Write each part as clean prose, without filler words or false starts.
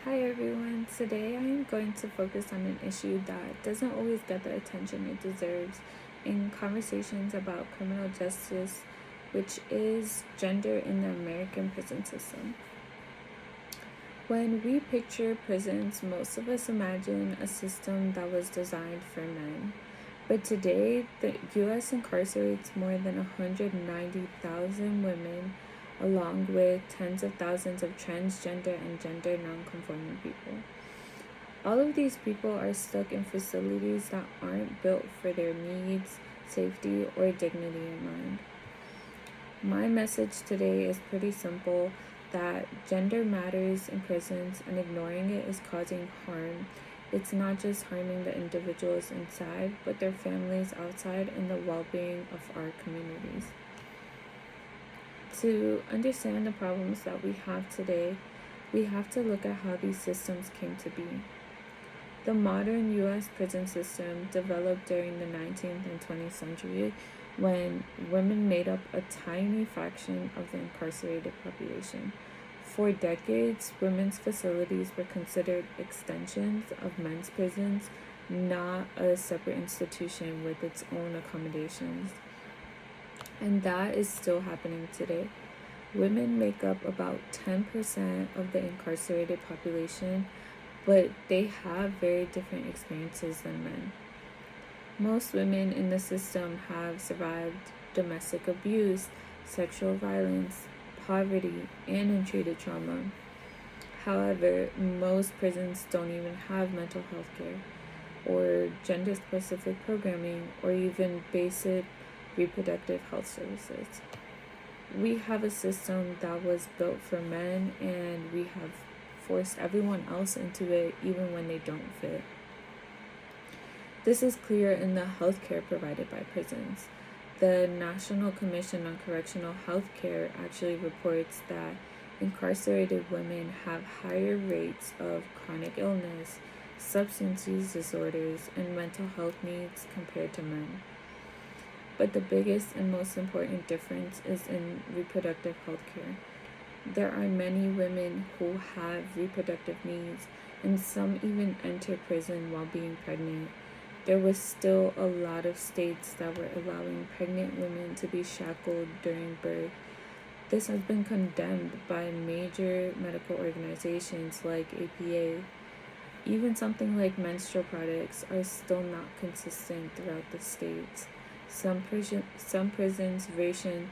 Hi everyone, today I am going to focus on an issue that doesn't always get the attention it deserves in conversations about criminal justice, which is gender in the American prison system. When we picture prisons, most of us imagine a system that was designed for men. But today, the US incarcerates more than 190,000 women, along with tens of thousands of transgender and gender nonconforming people. All of these people are stuck in facilities that aren't built for their needs, safety, or dignity in mind. My message today is pretty simple that gender matters in prisons and ignoring it is causing harm. It's not just harming the individuals inside, but their families outside and the well being of our communities. To understand the problems that we have today, we have to look at how these systems came to be. The modern US prison system developed during the 19th and 20th century when women made up a tiny fraction of the incarcerated population. For decades, women's facilities were considered extensions of men's prisons, not a separate institution with its own accommodations. And that is still happening today. Women make up about 10% of the incarcerated population, but they have very different experiences than men. Most women in the system have survived domestic abuse, sexual violence, poverty, and untreated trauma. However, most prisons don't even have mental health care, or gender specific programming, or even basic reproductive health services. We have a system that was built for men, and we have forced everyone else into it even when they don't fit. This is clear in the health care provided by prisons. The National Commission on Correctional Health Care actually reports that incarcerated women have higher rates of chronic illness, substance use disorders, and mental health needs compared to men. But the biggest and most important difference is in reproductive health care. There are many women who have reproductive needs, and some even enter prison while being pregnant. There was still a lot of states that were allowing pregnant women to be shackled during birth. This has been condemned by major medical organizations like APA. Even something like menstrual products are still not consistent throughout the states. Some prisons ration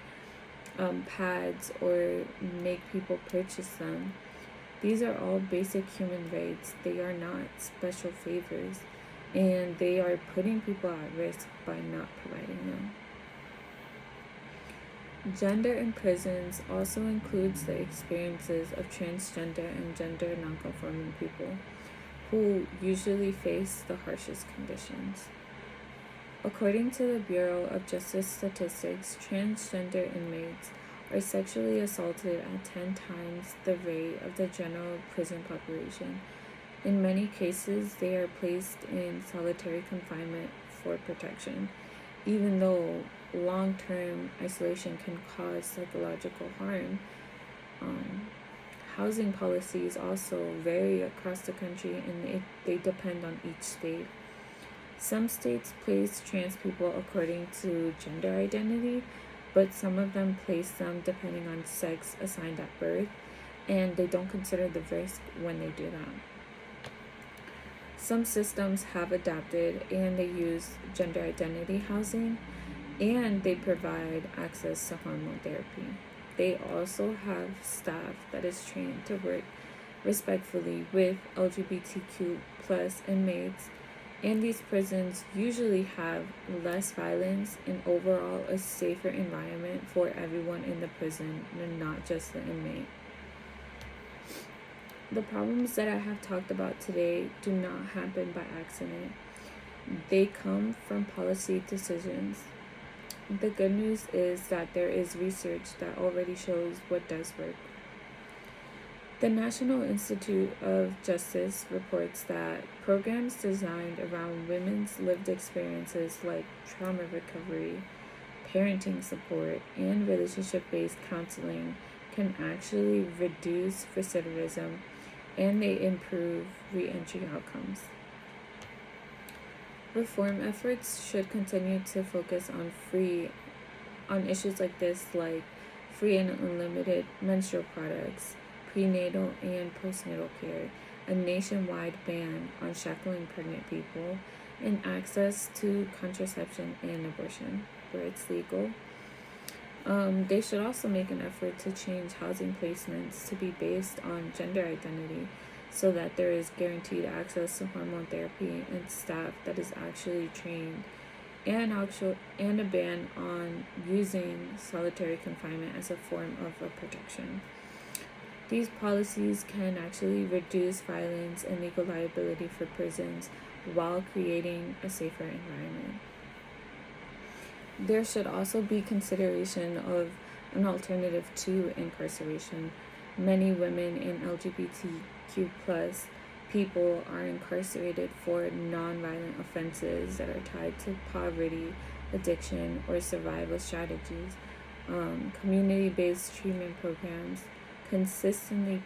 pads or make people purchase them. These are all basic human rights. They are not special favors, and they are putting people at risk by not providing them. Gender in prisons also includes the experiences of transgender and gender nonconforming people, who usually face the harshest conditions. According to the Bureau of Justice Statistics, transgender inmates are sexually assaulted at 10 times the rate of the general prison population. In many cases, they are placed in solitary confinement for protection, even though long-term isolation can cause psychological harm. Housing policies also vary across the country, and they depend on each state. Some states place trans people according to gender identity, but some of them place them depending on sex assigned at birth, and they don't consider the risk when they do that. Some systems have adapted and they use gender identity housing, and they provide access to hormone therapy. They also have staff that is trained to work respectfully with LGBTQ plus inmates, and these prisons usually have less violence and overall a safer environment for everyone in the prison and not just the inmate. The problems that I have talked about today do not happen by accident. They come from policy decisions. The good news is that there is research that already shows what does work. The National Institute of Justice reports that programs designed around women's lived experiences like trauma recovery, parenting support, and relationship based counseling can actually reduce recidivism and they improve re-entry outcomes. Reform efforts should continue to focus on issues like this, like free and unlimited menstrual products, prenatal and postnatal care, a nationwide ban on shackling pregnant people, and access to contraception and abortion where it's legal. They should also make an effort to change housing placements to be based on gender identity so that there is guaranteed access to hormone therapy and staff that is actually trained, and a ban on using solitary confinement as a form of a protection. These policies can actually reduce violence and legal liability for prisons while creating a safer environment. There should also be consideration of an alternative to incarceration. Many women and LGBTQ plus people are incarcerated for nonviolent offenses that are tied to poverty, addiction, or survival strategies. Community-based treatment programs consistently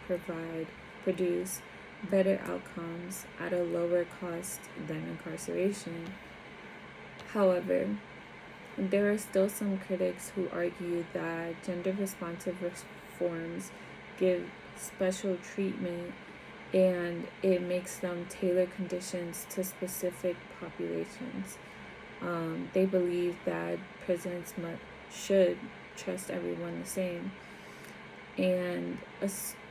produce better outcomes at a lower cost than incarceration. However, there are still some critics who argue that gender responsive reforms give special treatment and it makes them tailor conditions to specific populations. They believe that prisons should trust everyone the same, and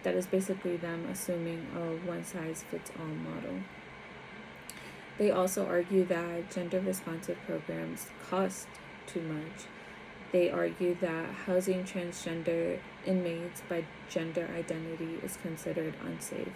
that is basically them assuming a one-size-fits-all model. They also argue that gender responsive programs cost too much. They argue that housing transgender inmates by gender identity is considered unsafe.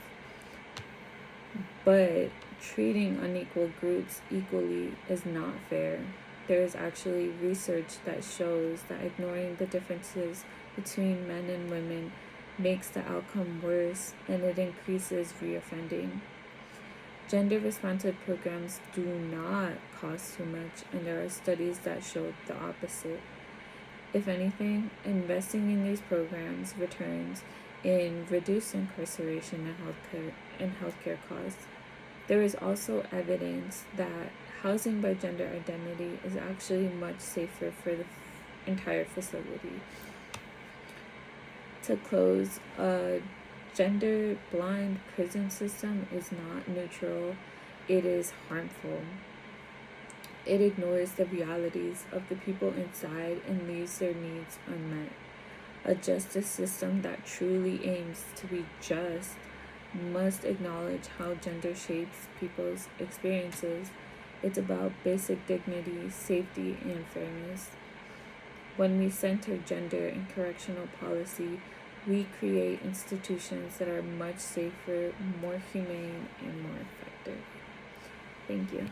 But treating unequal groups equally is not fair. There is actually research that shows that ignoring the differences between men and women makes the outcome worse and it increases reoffending. Gender responsive programs do not cost too much, and there are studies that show the opposite. If anything, investing in these programs returns in reduced incarceration and healthcare costs. There is also evidence that housing by gender identity is actually much safer for the entire facility. To close, a gender blind prison system is not neutral, it is harmful. It ignores the realities of the people inside and leaves their needs unmet. A justice system that truly aims to be just must acknowledge how gender shapes people's experiences. It's about basic dignity, safety, and fairness. When we center gender in correctional policy, we create institutions that are much safer, more humane, and more effective. Thank you.